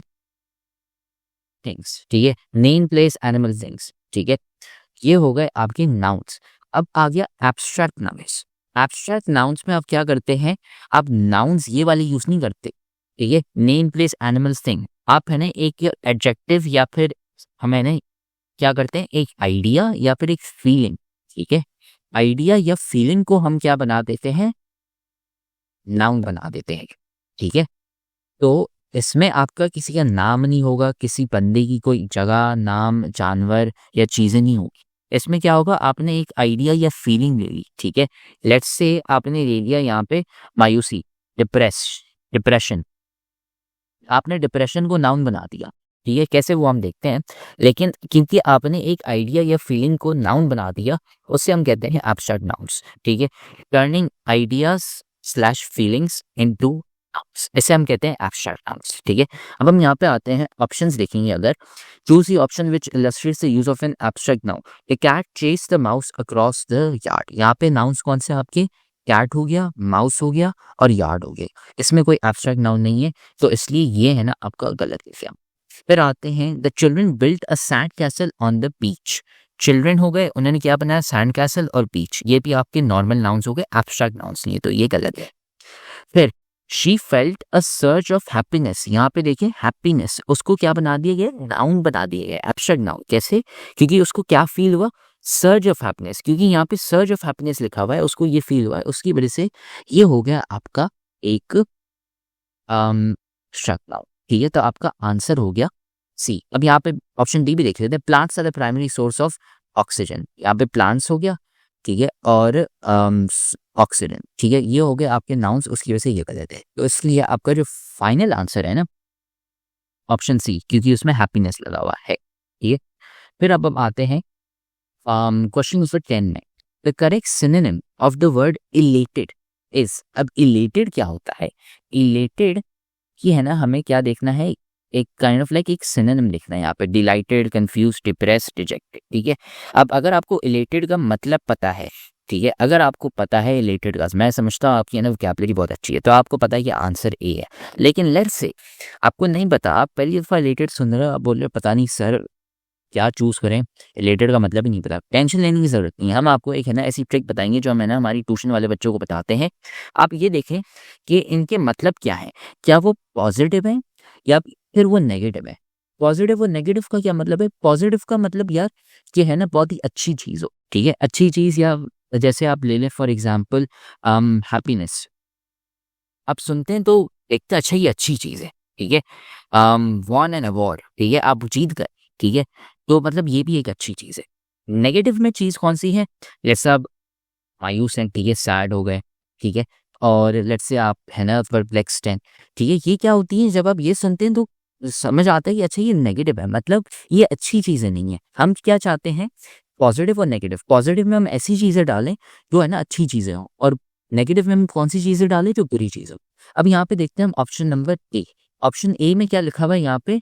थिंग्स, ठीक है। नेम, प्लेस, एनिमल, थिंग्स, ठीक है। ये हो गए आपके नाउन्स। अब आ गया एब्स्ट्रैक्ट नाउन्स। एब्स्ट्रैक्ट नाउन्स में आप क्या करते हैं? आप नाउन्स ये वाले यूज नहीं करते, ठीक है। नेम, प्लेस, एनिमल्स, थिंग, आप है ना एक एडजेक्टिव या फिर हमें ना क्या करते हैं, एक आइडिया या फिर एक फीलिंग, ठीक है। आइडिया या फीलिंग को हम क्या बना देते हैं? नाउन बना देते हैं, ठीक है। तो इसमें आपका किसी का नाम नहीं होगा, किसी बंदे की कोई जगह, नाम, जानवर या चीज़ें नहीं होगी। इसमें क्या होगा, आपने एक आइडिया या फीलिंग ले ली, ठीक है। लेट्स से आपने ले लिया यहाँ पे मायूसी, डिप्रेशन। आपने डिप्रेशन को नाउन बना दिया, ठीक है। कैसे, वो हम देखते हैं। लेकिन क्योंकि आपने एक आइडिया या फीलिंग को नाउन बना दिया, उससे हम कहते हैं एब्स्ट्रैक्ट नाउन्स, ठीक है। Turning ideas slash feelings into nouns, इसे हम कहते हैं एब्स्ट्रैक्ट नाउन्स, ठीक है। अब हम यहाँ पे आते हैं, ऑप्शंस देखेंगे अगर। Choose the option which illustrates the use of an abstract noun. A cat chase the mouse across the yard. यहाँ पे नाउन्स कौन से आपके? कैट हो गया, माउस हो गया और यार्ड हो गया। इसमें कोई एब्स्ट्रैक्ट नाउन नहीं है, तो इसलिए ये है ना आपका गलत एग्जाम। फिर आते हैं, the children built a sand castle on the beach. Children हो गए, उन्होंने क्या बनाया? सैंड कैसल और बीच। ये भी आपके नॉर्मल नाउन्स हो गए, एब्स्ट्रैक्ट नाउन्स नहीं है, तो ये गलत है। फिर she felt a surge of happiness. यहाँ पे देखिए हैप्पीनेस, उसको क्या बना दिया गया? नाउन बना दिया गया, एब्स्ट्रैक्ट नाउन। कैसे? क्योंकि उसको क्या फील हुआ? Surge of happiness. क्योंकि यहाँ पे सर्ज ऑफ हैप्पीनेस लिखा हुआ है, उसको ये फील हुआ है, उसकी वजह से ये हो गया आपका एक एब्स्ट्रैक्ट नाउन, ठीक है। तो आपका आंसर हो गया सी। अब यहाँ पे ऑप्शन डी भी देख लेते हैं। Plants are the primary source of oxygen. यहाँ पे प्लांट्स हो गया, ठीक है, और ऑक्सीजन, ठीक है। ये हो गए आपके नाउन्स, उसकी वजह से ये गलत है। तो इसलिए आपका जो फाइनल आंसर है ना, ऑप्शन सी, क्योंकि उसमें हैप्पीनेस लगा हुआ है, ठीक है। फिर अब हम आते हैं क्वेश्चन नंबर 10 में। The correct synonym of the word elated is. अब इलेटेड क्या होता है? इलेटेड की है ना, हमें क्या देखना है? एक काइंड ऑफ लाइक एक सिनोनिम लिखना है यहाँ पे। डिलाइटेड, कंफ्यूज, डिप्रेस, डिजेक्टेड, ठीक है। अब अगर आपको इलेटेड का मतलब पता है, ठीक है, अगर आपको पता है इलेटेड का, मैं समझता हूँ आपकी है ना वोकैबुलरी बहुत अच्छी है, तो आपको पता है कि आंसर ए है। लेकिन लेट्स से आपको नहीं पता, आप पहली दफ़ा इलेटेड सुन रहे हो, आप बोल रहे हो पता नहीं सर क्या चूज़ करें, रिलेटेड का मतलब ही नहीं पता। टेंशन लेने की ज़रूरत नहीं है, हम आपको एक है ना ऐसी ट्रिक बताएंगे जो हम है ना हमारी ट्यूशन वाले बच्चों को बताते हैं। आप ये देखें कि इनके मतलब क्या है, क्या वो पॉजिटिव है या फिर वो नेगेटिव है, पॉजिटिव और नेगेटिव का क्या मतलब है? पॉजिटिव का मतलब यार कि है ना बहुत ही अच्छी चीज़ हो, ठीक है? अच्छी चीज़ या जैसे आप ले लें फॉर एग्ज़ाम्पल हैप्पीनेस। आप सुनते हैं तो एक तो अच्छा ये अच्छी चीज़ है, ठीक है? वॉन एन अवार्ड, ठीक है? आप जीत गए, ठीक है? तो मतलब ये भी एक अच्छी चीज़ है। नेगेटिव में चीज़ कौन-सी है? जैसे आप मायूस हैं, ठीक है? सैड हो गए, ठीक है? और लेट्स से आप है ना परप्लेक्स्ड हैं, ठीक है? ये क्या होती है जब आप ये सुनते हैं तो समझ आता है कि अच्छा ये नेगेटिव है, मतलब ये अच्छी चीज़ें नहीं है। हम क्या चाहते हैं? पॉजिटिव और नेगेटिव। पॉजिटिव में हम ऐसी चीज़ें डालें जो है ना अच्छी चीज़ें हों और नेगेटिव में हम कौन-सी चीज़ें डालें जो बुरी चीज़ हो। अब यहाँ पे देखते हैं हम option number A. Option A में क्या लिखा हुआ है यहाँ पे?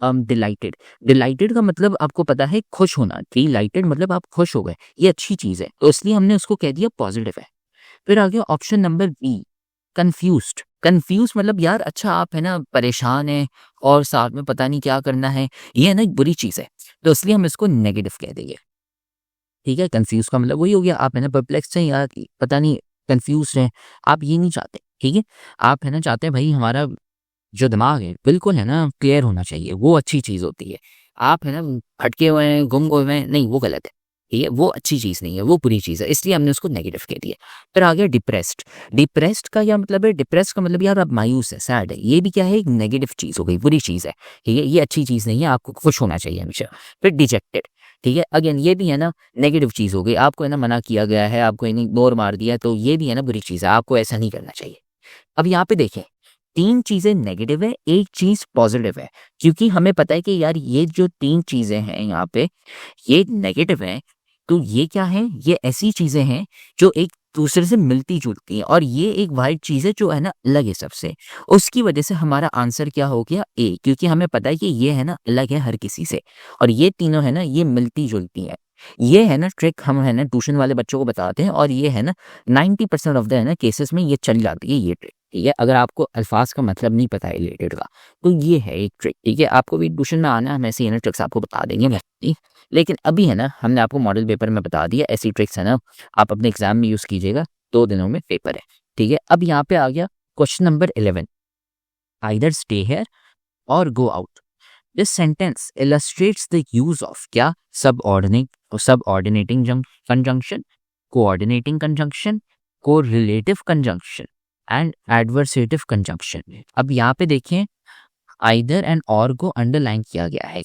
डिलाइटेड। डिलाइटेड का मतलब आपको पता है खुश होना। डिलाइटेड मतलब आप खुश हो गए, ये अच्छी चीज़ है, तो इसलिए हमने उसको कह दिया पॉजिटिव है। फिर आ गया option number B, confused. Confuse मतलब यार अच्छा आप है ना परेशान हैं और साथ में पता नहीं क्या करना है, ये है ना एक बुरी चीज़ है, तो इसलिए हम इसको नेगेटिव कह देंगे। ठीक है? कन्फ्यूज़ का मतलब वही हो गया, आप है ना परप्लेक्स्ड हैं या पता नहीं कन्फ्यूज़्ड हैं, आप ये नहीं चाहते, ठीक है? आप है ना चाहते हैं भई हमारा जो दिमाग है बिल्कुल है ना क्लियर होना चाहिए, वो अच्छी चीज़ होती है। आप है ना भटके हुए हैं, गुम हुए हैं, नहीं वो गलत है, ठीक है? वो अच्छी चीज़ नहीं है, वो बुरी चीज़ है, इसलिए हमने उसको नेगेटिव कह दिया। फिर आ गया डिप्रेस्ड। डिप्रेस्ड का क्या मतलब है? डिप्रेस्ड का मतलब यार आप मायूस है, सैड है, ये भी क्या है? एक नेगेटिव चीज़ हो गई, बुरी चीज़ है, ठीक है? ये अच्छी चीज़ नहीं है, आपको खुश होना चाहिए हमेशा। फिर डिजेक्टेड, ठीक है? अगेन ये भी है ना नेगेटिव चीज़ हो गई, आपको है ना मना किया गया है, आपको यानी इग्नोर मार दिया, तो ये भी है ना बुरी चीज़ है, आपको ऐसा नहीं करना चाहिए। अब यहाँ पे देखें 3 चीज़ें नेगेटिव है, 1 चीज़ पॉज़िटिव है। क्योंकि हमें पता है कि यार ये जो 3 चीज़ें हैं यहाँ पे, ये नेगेटिव हैं, तो ये क्या है? ये ऐसी चीज़ें हैं जो एक दूसरे से मिलती-जुलती हैं और ये एक वाइट चीज़ है जो है ना अलग है सबसे। उसकी वजह से हमारा आंसर क्या हो गया? ए, क्योंकि हमें पता है कि ये है ना अलग है हर किसी से और ये तीनों है ना ये मिलती-जुलती हैं। ये है ना ट्रिक हम है ना ट्यूशन वाले बच्चों को बताते हैं और ये है ना 90% ऑफ द है ना केसेस में ये चल जाती है ये ट्रिक, ठीक है? अगर आपको अल्फाज का मतलब नहीं पता है रिलेटेड का, तो ये है एक ट्रिक, ठीक है? आपको भी ट्यूशन में आना है, हम ऐसी है ना ट्रिक्स आपको बता देंगे ठीक? लेकिन अभी है ना हमने आपको मॉडल पेपर में बता दिया, ऐसी ट्रिक्स है ना आप अपने एग्जाम में यूज़ कीजिएगा, 2 दिनों में पेपर है, ठीक है? अब यहाँ पे आ गया question number 11, either stay here और go out. This sentence illustrates the use of क्या? Subordinating conjunction, coordinating conjunction, correlative conjunction and adversative conjunction. अब यहाँ पे देखें आइदर एंड और को अंडरलाइन किया गया है।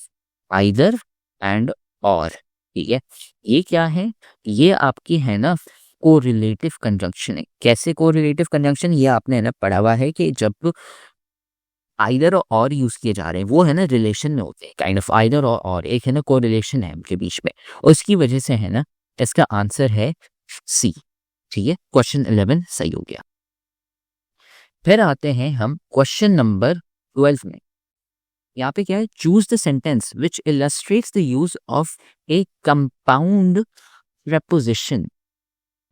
आइदर एंड और, ठीक है? ये क्या है? ये आपकी है ना कोरिलेटिव कंजंक्शन है। कैसे कोरिलेटिव कंजंक्शन? ये आपने है ना पढ़ा हुआ है कि जब आइदर और यूज किए जा रहे हैं वो है ना रिलेशन में होते हैं, काइंड ऑफ आइदर और एक है ना कोरिलेशन है उनके बीच में, उसकी वजह से है ना इसका आंसर है सी, ठीक है? क्वेश्चन 11 सही हो गया। फिर आते हैं हम क्वेश्चन नंबर 12 में। यहाँ पे क्या है? Choose the sentence which illustrates the use of A compound preposition.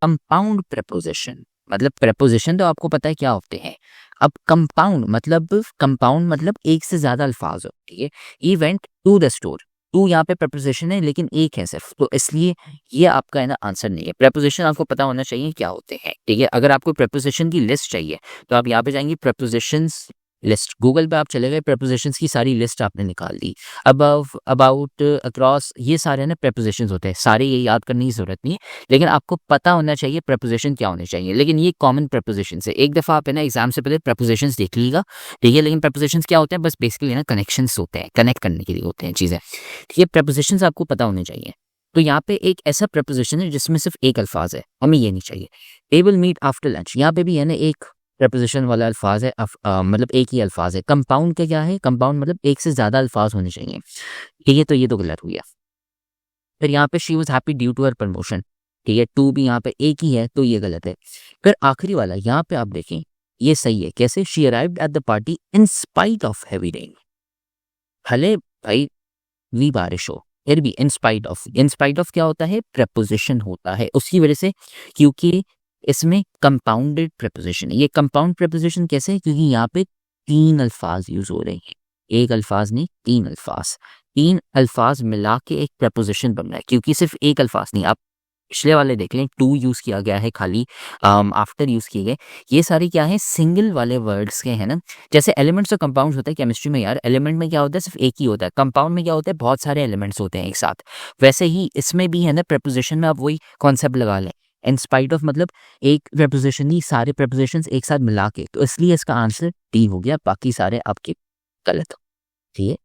Compound preposition मतलब प्रपोजिशन तो आपको पता है क्या होते हैं। अब कंपाउंड मतलब एक से ज्यादा अल्फाज हो, ठीक है? He went to the store, to यहाँ पे प्रपोजिशन है लेकिन एक है सिर्फ, तो इसलिए ये आपका है ना आंसर नहीं है। प्रपोजिशन आपको पता होना चाहिए क्या होते हैं, ठीक है? अगर आपको प्रपोजिशन की लिस्ट चाहिए तो आप यहाँ पे जाएंगे प्रपोजिशंस लिस्ट, गूगल पे आप चले गए, प्रपोजिशंस की सारी लिस्ट आपने निकाल दी। अबव, अबाउट, अक्रॉस, ये सारे ना प्रपोजिशंस होते हैं, सारे ये याद करने की जरूरत नहीं है, लेकिन आपको पता होना चाहिए प्रपोजिशन क्या होने चाहिए। लेकिन ये कॉमन प्रपोजिशन है, एक दफा आप है ना एग्जाम से पहले प्रपोजिशंस देख लीजिएगा, ठीक है? लेकिन प्रपोजिशंस क्या होते हैं? बस बेसिकली ना कनेक्शंस होते हैं, कनेक्ट करने के लिए होते हैं चीजें, ठीक है? प्रपोजिशंस आपको पता होने चाहिए। तो यहाँ पे एक ऐसा प्रपोजिशन है जिसमें सिर्फ एक अल्फाज है, हमें ये नहीं चाहिए। They will meet after lunch, यहाँ पे भी है ना एक प्रपोजिशन वाला अल्फाज है, मतलब एक ही अल्फाज है। कंपाउंड का क्या है? कंपाउंड मतलब एक से ज्यादा अल्फाज होने चाहिए, ठीक है? तो ये तो गलत हो गया। फिर यहाँ पे she was happy due to her promotion, ठीक है? टू भी यहाँ पे एक ही है, तो ये गलत है। फिर आखिरी वाला यहाँ पे आप देखें, ये सही है। कैसे? She arrived at the party in spite of heavy rain. भले भाई भी बारिश हो, फिर भी इन स्पाइट ऑफ क्या होता है? प्रपोजिशन होता है, उसकी वजह से, क्योंकि इसमें कंपाउंडेड प्रपोजिशन है। ये कंपाउंड प्रपोजिशन कैसे है? क्योंकि यहाँ पे 3 अल्फाज यूज हो रहे हैं, एक अल्फाज नहीं 3 अल्फाज, 3 अल्फाज मिला के एक प्रपोजिशन बन रहा है, क्योंकि सिर्फ एक अल्फाज नहीं, आप पिछले वाले देख लें, टू यूज़ किया गया है खाली, आफ्टर यूज़ किए गए। ये सारे क्या है, सिंगल वाले वर्ड्स के हैं ना। जैसे एलिमेंट्स और कंपाउंड्स होता है केमिस्ट्री में यार, एलिमेंट में क्या होता है, सिर्फ एक ही होता है। कंपाउंड में क्या होता है, बहुत सारे एलिमेंट्स होते हैं एक साथ। वैसे ही इसमें भी है ना, प्रेपोजिशन में आप वही कॉन्सेप्ट लगा लें। इन स्पाइट ऑफ मतलब एक प्रेपोजिशन नहीं, सारे प्रेपोजिशंस एक साथ मिला के, तो इसलिए इसका आंसर डी हो गया, बाकी सारे आपके गलत। ठीक है,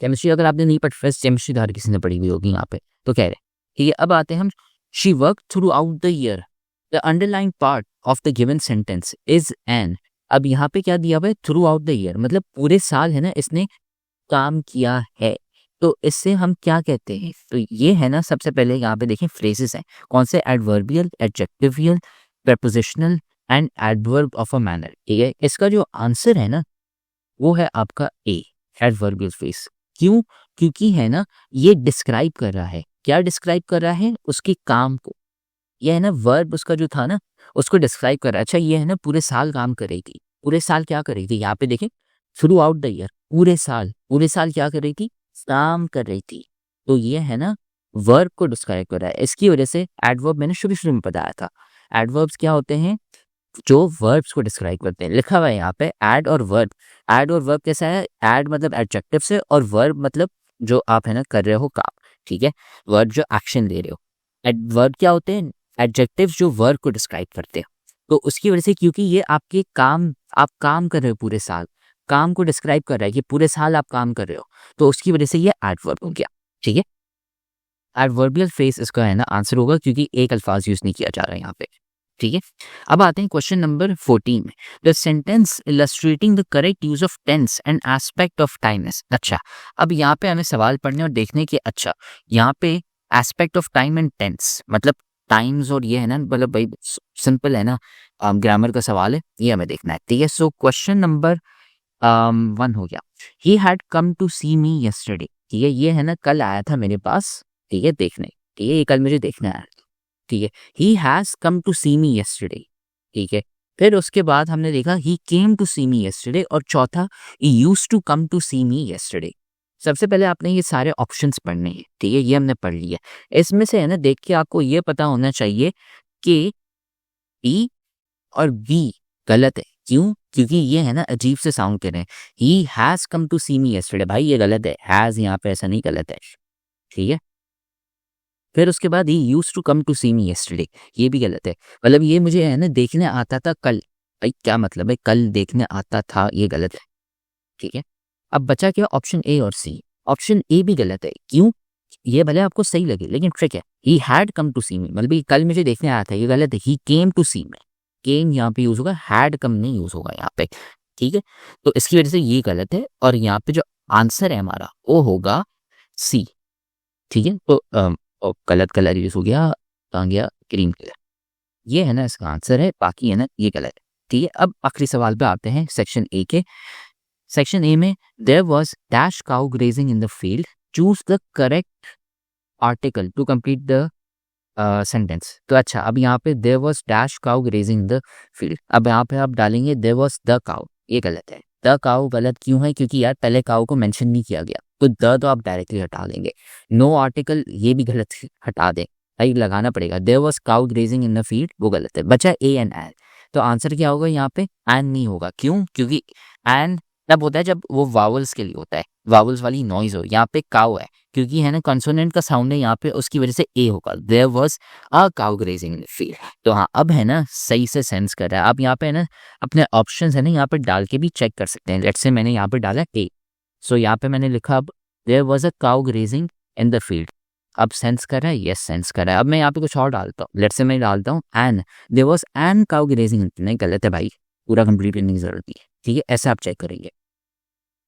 केमिस्ट्री अगर आपने नहीं पढ़ी, फर्स्ट केमिस्ट्री तो हर किसी ने पढ़ी हुई होगी यहाँ पे, तो कह रहे हैं। ठीक है, अब आते हैं हम, she work through out the year, the underlying part of the given sentence is an. अब यहाँ पे क्या दिया हुआ है, थ्रू आउट द ईयर, मतलब पूरे साल है ना इसने काम किया है। तो इससे हम क्या कहते हैं, तो ये है ना, सबसे पहले यहाँ पे देखें फ्रेजेस हैं, कौन से, adverbial, adjectival, prepositional and adverb of a manner. ठीक है, इसका जो आंसर है ना वो है आपका ए, एडवर्बियल फ्रेज। क्यों, क्योंकि है ना ये डिस्क्राइब कर रहा है, क्या डिस्क्राइब कर रहा है, उसके काम को। ये है ना वर्ब उसका जो था ना, उसको डिस्क्राइब कर रहा है। अच्छा, ये है ना पूरे साल काम करेगी, पूरे साल क्या करेगी, यहाँ पे देखें थ्रू आउट द ईयर, पूरे साल, पूरे साल क्या करेगी, काम कर रही थी। तो ये है ना वर्ब को डिस्क्राइब कर रहा है। इसकी वजह से एडवर्ब मैंने शुरू में बताया था, एडवर्ब्स क्या होते हैं, जो वर्ब्स को डिस्क्राइब करते हैं। लिखा हुआ है यहाँ पे एड और वर्ब। एड और वर्ब कैसा है, एड मतलब एडजेक्टिव से, और वर्ब मतलब जो आप है ना कर रहे हो काम। ठीक है, वर्ब जो एक्शन दे रहे हो। वर्ब क्या होते हैं, एडजेक्टिव जो वर्ब को डिस्क्राइब करते हैं। तो उसकी वजह से, क्योंकि ये आपके काम, आप काम कर रहे हो पूरे साल, काम को डिस्क्राइब कर रहा है कि पूरे साल आप काम कर रहे हो, तो उसकी वजह से ये एडवर्ब हो गया। ठीक है, एडवर्बियल फ्रेज इसका है ना आंसर होगा, क्योंकि एक अल्फाज यूज नहीं किया जा रहा है यहाँ पे। ठीक है, अब आते हैं क्वेश्चन नंबर 14 में, the sentence illustrating the correct use of tense and aspect of time is. अच्छा, अब यहाँ पे हमें सवाल पढ़ने और देखने के, अच्छा यहाँ पे aspect of time and tense मतलब टाइम्स, और ये है ना मतलब भाई सिंपल है ना, ग्रामर का सवाल है, ये हमें देखना है। ठीक है, सो क्वेश्चन नंबर 1 हो गया, he had come to see me yesterday. ठीक है, ये है ना कल आया था मेरे पास, ठीक है देखने, ठीक है ये कल मुझे देखने आया। ठीक है, he has come to see me yesterday. ठीक है, फिर उसके बाद हमने देखा ही came to see me yesterday, और चौथा he used to come to see me yesterday. सबसे पहले आपने ये सारे ऑप्शंस पढ़ने हैं। ठीक है, ये हमने पढ़ लिया। इसमें से है ना देख के आपको ये पता होना चाहिए कि ई और बी गलत है। क्यों, क्योंकि ये है ना अजीब से साउंड कर रहे हैं। He has come to see me yesterday, भाई ये गलत है, हैज यहाँ पे ऐसा नहीं, गलत है। ठीक है, फिर उसके बाद he used to come to see me yesterday, ये भी गलत है। मतलब ये मुझे है ना देखने आता था कल, भाई क्या मतलब है, कल देखने आता था, ये गलत है। ठीक है, अब बचा क्या, ऑप्शन ए और सी। ऑप्शन ए भी गलत है। क्यों, ये भले आपको सही लगे लेकिन ट्रिक है, ही हैड कम टू सी मी, मतलब ये कल मुझे देखने आया था, ये गलत है। ही केम टू सी मी, केम यहाँ पे यूज होगा, हैड कम नहीं यूज होगा यहाँ पे। ठीक है, तो इसकी वजह से ये गलत है, और यहाँ पे जो आंसर है हमारा वो होगा सी। ठीक है, तो गलत कलर यूज हो गया, आ गया क्रीम कलर, ये है ना इसका आंसर है, बाकी है ना ये गलत है। ठीक है, अब आखिरी सवाल पे आते हैं सेक्शन ए के। सेक्शन ए में there was dash cow grazing in the field, choose the correct article to complete the sentence. तो अच्छा, अब यहाँ पे there was dash cow grazing in the field, अब यहाँ पे आप डालेंगे देयर वाज द काउ, ये गलत है। द काउ गलत क्यों है, क्योंकि यार पहले काउ को मेंशन नहीं किया गया, तो द तो आप डायरेक्टली हटा देंगे। नो आर्टिकल, ये भी गलत, हटा दें, भाई लगाना पड़ेगा। There was cow grazing in the field, वो गलत है। बचा ए एंड एन, तो आंसर क्या होगा यहाँ पे, एन नहीं होगा। क्यों, क्योंकि एन तब होता है जब वो वावल्स के लिए होता है, वावल्स वाली नॉइज हो। यहाँ पे काउ है, क्योंकि है ना कंसोनेंट का साउंड है यहाँ पे, उसकी वजह से ए होगा। There was a cow grazing in the field. तो हाँ, अब है ना सही से सेंस कर रहा है। आप यहाँ पे है ना अपने ऑप्शंस है ना यहाँ पे डाल के भी चेक कर सकते हैं। लेट्स से मैंने यहाँ पे डाला ए, सो यहाँ पे मैंने लिखा अब there was a cow grazing in the field. अब सेंस कर रहा है, यस सेंस कर रहा है। अब मैं यहाँ पे कुछ और डालता हूँ, लेट्स से मैं डालता हूँ an, there was an cow grazing, नहीं गलत है भाई, पूरा कंप्लीट करने की जरूरत नहीं है। ठीक है, ऐसे आप चेक करेंगे।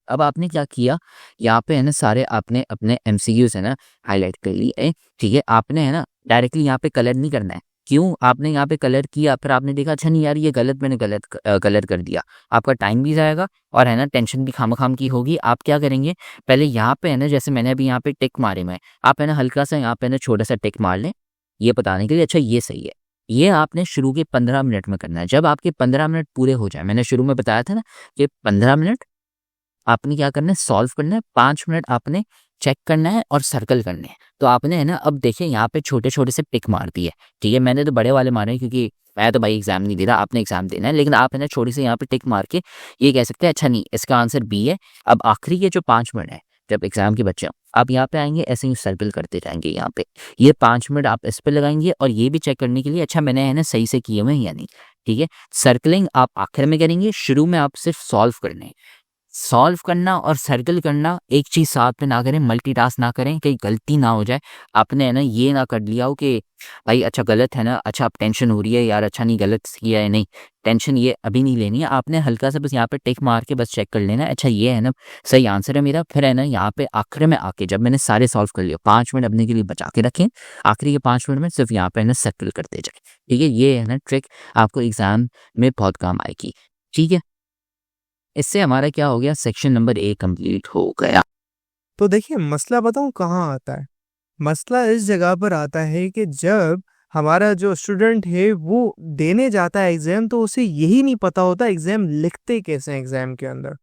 अब आपने क्या किया, यहाँ पे है ना सारे आपने अपने एमसीक्यूज है ना हाईलाइट कर लिए। ठीक है, आपने है ना डायरेक्टली यहाँ पे कलर नहीं करना है। क्यों, आपने यहाँ पे कलर किया, फिर आपने देखा अच्छा नहीं यार ये गलत, मैंने गलत कलर कर दिया, आपका टाइम भी जाएगा और है ना टेंशन भी खाम की होगी। आप क्या करेंगे, पहले यहाँ पे है ना जैसे मैंने अभी यहाँ पे टिक मारे मैं, आप है ना हल्का सा यहाँ पे है ना छोटा सा टिक मार लें, ये बताने के लिए अच्छा ये सही है। ये आपने शुरू के 15 मिनट में करना है। जब आपके 15 मिनट पूरे हो जाए, मैंने शुरू में बताया था ना कि 15 मिनट आपने क्या करना है, सॉल्व करना है, 5 मिनट आपने चेक करना है और सर्कल करने हैं। तो आपने है ना, अब देखिए यहाँ पे छोटे-छोटे से टिक मार दिए, ठीक है? मैंने तो बड़े वाले मारे हैं क्योंकि मैं तो भाई एग्ज़ाम नहीं दे रहा, आपने एग्ज़ाम देना है। लेकिन आप है ना छोटी सी यहाँ पे टिक मार के ये कह सकते हैं अच्छा नहीं, इसका आंसर बी है। अब आखिरी के जो 5 मिनट है, जब एग्ज़ाम के बच्चे हों, आप यहाँ पे आएँगे, ऐसे ही सर्कल करते जाएँगे यहाँ पे। ये 5 मिनट आप इस पे लगाएँगे और ये भी चेक करने के लिए अच्छा मैंने है ना सही से किए हुए हैं या नहीं, ठीक है? सर्कलिंग आप आखिर में करेंगे, शुरू में आप सिर्फ सॉल्व करने हैं। सॉल्व करना और सर्कल करना एक चीज़ साथ में ना करें, मल्टीटास्क ना करें, कहीं गलती ना हो जाए। आपने है ना ये ना कर लिया हो कि भाई अच्छा गलत है ना, अच्छा अब टेंशन हो रही है यार, अच्छा नहीं गलत किया है, नहीं टेंशन ये अभी नहीं लेनी है। आपने हल्का सा बस यहाँ पे टिक मार के बस चेक कर लेना है, अच्छा ये है ना सही आंसर है मेरा। फिर है ना यहाँ पे आखिर में आके जब मैंने सारे सॉल्व कर लिए, 5 मिनट अपने के लिए बचा के रखें, आखिरी के 5 मिनट में सिर्फ यहाँ पे है ना सर्कल करते जाए, ठीक है? ये है ना ट्रिक आपको एग्ज़ाम में बहुत काम आएगी, ठीक है? इससे हमारा क्या हो गया, सेक्शन नंबर ए कंप्लीट हो गया। तो देखिए मसला बताऊँ कहाँ आता है? मसला इस जगह पर आता है कि जब हमारा जो स्टूडेंट है वो देने जाता है एग्ज़ाम, तो उसे यही नहीं पता होता एग्ज़ाम लिखते कैसे हैं एग्ज़ाम के अंदर।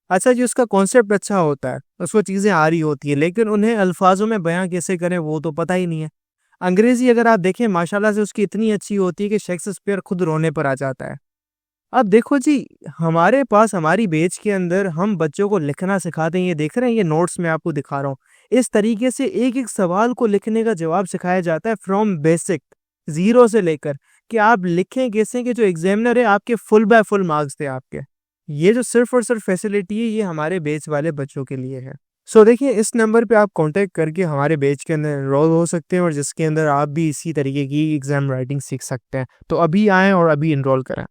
अच्छा जी, उसका कॉन्सेप्ट अच्छा होता है, उसको चीज़ें आ रही होती है, लेकिन उन्हें अल्फ़ाज़ों में बयाँ कैसे करें वो तो पता ही नहीं है। अंग्रेज़ी अगर आप देखें माशाल्लाह से उसकी इतनी अच्छी होती है कि शेक्सपियर खुद रोने पर आ जाता है। अब देखो जी, हमारे पास हमारी बैच के अंदर हम बच्चों को लिखना सिखाते हैं, ये देख रहे हैं, ये नोट्स मैं आपको दिखा रहा हूँ। इस तरीके से एक-एक सवाल को लिखने का जवाब सिखाया जाता है फ्रॉम बेसिक, ज़ीरो से लेकर कि आप लिखें कैसे कि जो एग्ज़ामिनर है आपके फुल बाय फुल मार्क्स दें आपके। ये जो सिर्फ़ और सिर्फ़ फैसिलिटी है, ये हमारे बैच वाले बच्चों के लिए है। सो देखिए, इस नंबर पे आप कॉन्टैक्ट करके हमारे बैच के अंदर एनरोल हो सकते हैं और जिसके अंदर आप भी इसी तरीके की एग्ज़ाम राइटिंग सीख सकते हैं। तो अभी आएँ और अभी एनरोल करें।